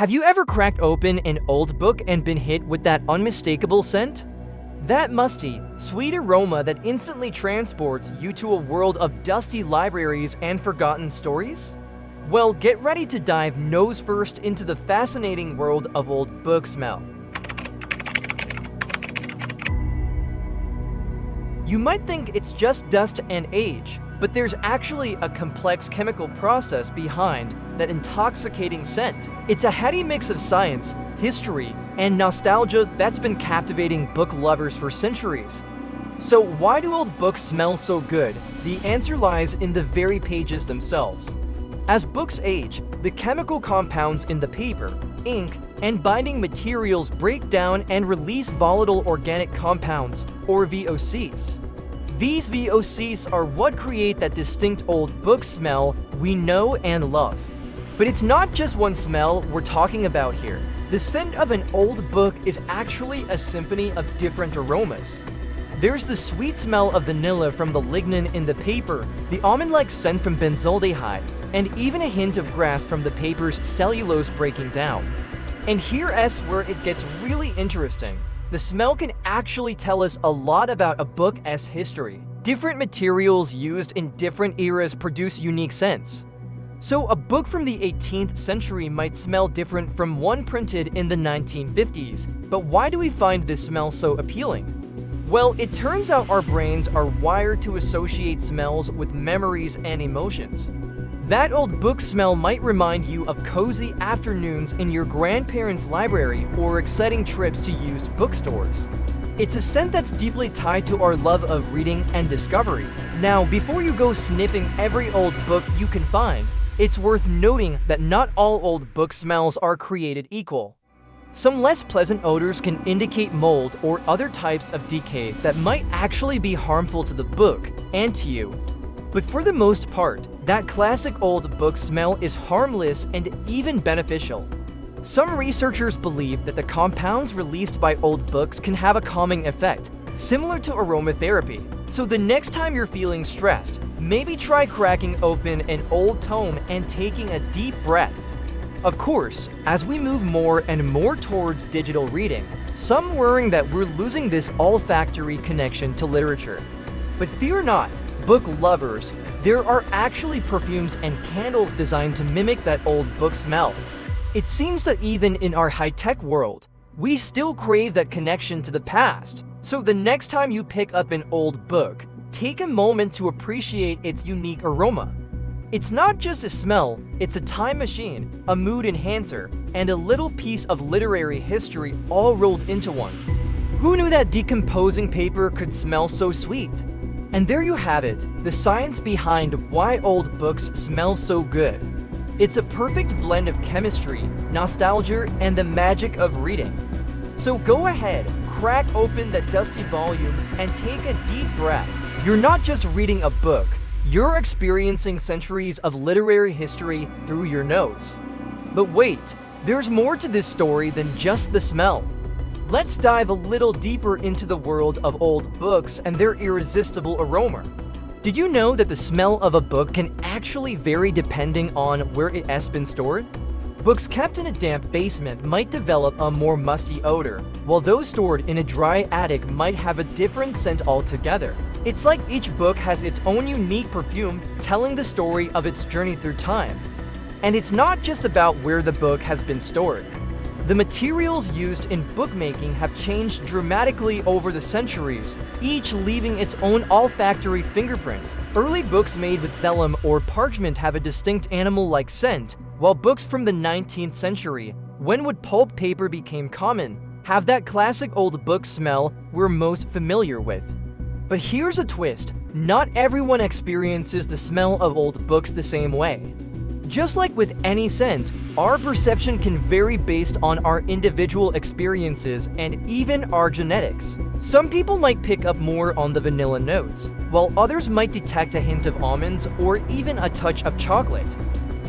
Have you ever cracked open an old book and been hit with that unmistakable scent? That musty, sweet aroma that instantly transports you to a world of dusty libraries and forgotten stories? Well, get ready to dive nose first into the fascinating world of old book smell. You might think it's just dust and age, but there's actually a complex chemical process behind that intoxicating scent. It's a heady mix of science, history, and nostalgia that's been captivating book lovers for centuries. So why do old books smell so good? The answer lies in the very pages themselves. As books age, the chemical compounds in the paper, ink, and binding materials break down and release volatile organic compounds, or VOCs. These VOCs are what create that distinct old book smell we know and love. But it's not just one smell we're talking about here. The scent of an old book is actually a symphony of different aromas. There's the sweet smell of vanilla from the lignin in the paper, the almond-like scent from benzaldehyde, and even a hint of grass from the paper's cellulose breaking down. And here's where it gets really interesting. The smell can actually tell us a lot about a book's history. Different materials used in different eras produce unique scents. So a book from the 18th century might smell different from one printed in the 1950s. But why do we find this smell so appealing? Well, it turns out our brains are wired to associate smells with memories and emotions. That old book smell might remind you of cozy afternoons in your grandparents' library or exciting trips to used bookstores. It's a scent that's deeply tied to our love of reading and discovery. Now, before you go sniffing every old book you can find, it's worth noting that not all old book smells are created equal. Some less pleasant odors can indicate mold or other types of decay that might actually be harmful to the book and to you. But for the most part, that classic old book smell is harmless and even beneficial. Some researchers believe that the compounds released by old books can have a calming effect, similar to aromatherapy. So the next time you're feeling stressed, maybe try cracking open an old tome and taking a deep breath. Of course, as we move more and more towards digital reading, some worrying that we're losing this olfactory connection to literature. But fear not, book lovers, there are actually perfumes and candles designed to mimic that old book smell. It seems that even in our high-tech world, we still crave that connection to the past. So the next time you pick up an old book, take a moment to appreciate its unique aroma. It's not just a smell, it's a time machine, a mood enhancer, and a little piece of literary history all rolled into one. Who knew that decomposing paper could smell so sweet? And there you have it, the science behind why old books smell so good. It's a perfect blend of chemistry, nostalgia, and the magic of reading. So go ahead, crack open that dusty volume, and take a deep breath. You're not just reading a book, you're experiencing centuries of literary history through your nose. But wait, there's more to this story than just the smell. Let's dive a little deeper into the world of old books and their irresistible aroma. Did you know that the smell of a book can actually vary depending on where it has been stored? Books kept in a damp basement might develop a more musty odor, while those stored in a dry attic might have a different scent altogether. It's like each book has its own unique perfume telling the story of its journey through time. And it's not just about where the book has been stored. The materials used in bookmaking have changed dramatically over the centuries, each leaving its own olfactory fingerprint. Early books made with vellum or parchment have a distinct animal-like scent, while books from the 19th century, when wood pulp paper became common, have that classic old book smell we're most familiar with. But here's a twist, not everyone experiences the smell of old books the same way. Just like with any scent, our perception can vary based on our individual experiences and even our genetics. Some people might pick up more on the vanilla notes, while others might detect a hint of almonds or even a touch of chocolate.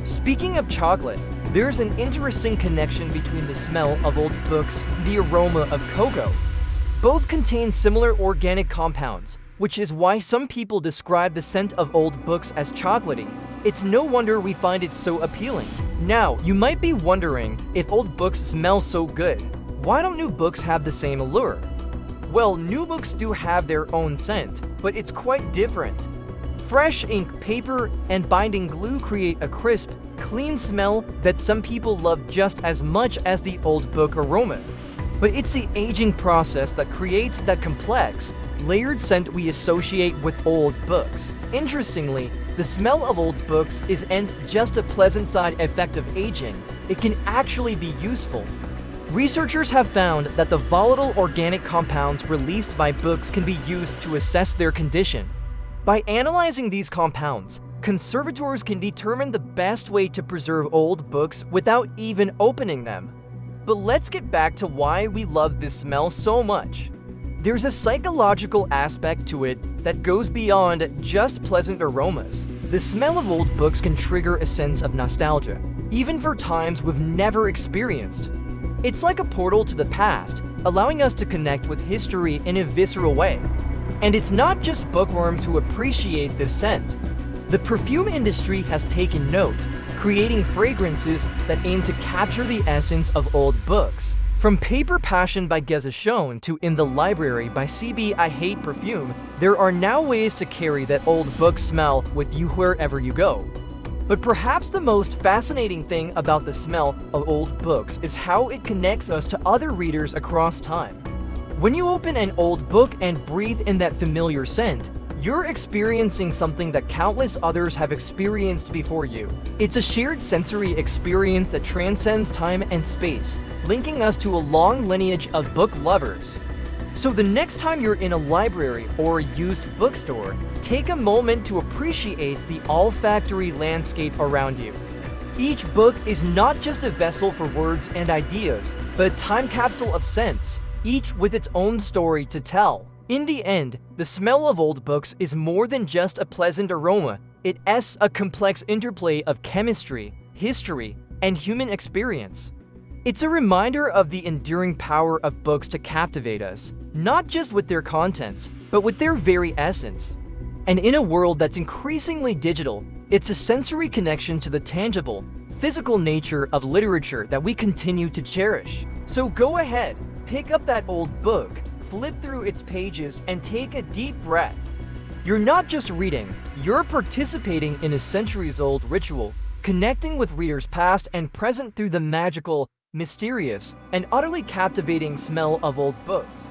Speaking of chocolate, there's an interesting connection between the smell of old books and the aroma of cocoa. Both contain similar organic compounds, which is why some people describe the scent of old books as chocolatey. It's no wonder we find it so appealing. Now, you might be wondering, if old books smell so good, why don't new books have the same allure? Well, new books do have their own scent, but it's quite different. Fresh ink, paper, and binding glue create a crisp, clean smell that some people love just as much as the old book aroma. But it's the aging process that creates that complex, layered scent we associate with old books. Interestingly, the smell of old books isn't just a pleasant side effect of aging, it can actually be useful. Researchers have found that the volatile organic compounds released by books can be used to assess their condition. By analyzing these compounds, conservators can determine the best way to preserve old books without even opening them. But let's get back to why we love this smell so much. There's a psychological aspect to it that goes beyond just pleasant aromas. The smell of old books can trigger a sense of nostalgia, even for times we've never experienced. It's like a portal to the past, allowing us to connect with history in a visceral way. And it's not just bookworms who appreciate this scent. The perfume industry has taken note, creating fragrances that aim to capture the essence of old books. From Paper Passion by Gezashon to In the Library by CB I Hate Perfume, there are now ways to carry that old book smell with you wherever you go. But perhaps the most fascinating thing about the smell of old books is how it connects us to other readers across time. When you open an old book and breathe in that familiar scent, you're experiencing something that countless others have experienced before you. It's a shared sensory experience that transcends time and space, linking us to a long lineage of book lovers. So the next time you're in a library or a used bookstore, take a moment to appreciate the olfactory landscape around you. Each book is not just a vessel for words and ideas, but a time capsule of scents, each with its own story to tell. In the end, the smell of old books is more than just a pleasant aroma. It's a complex interplay of chemistry, history, and human experience. It's a reminder of the enduring power of books to captivate us, not just with their contents, but with their very essence. And in a world that's increasingly digital, it's a sensory connection to the tangible, physical nature of literature that we continue to cherish. So go ahead, pick up that old book, flip through its pages, and take a deep breath. You're not just reading, you're participating in a centuries-old ritual, connecting with readers past and present through the magical, mysterious, and utterly captivating smell of old books.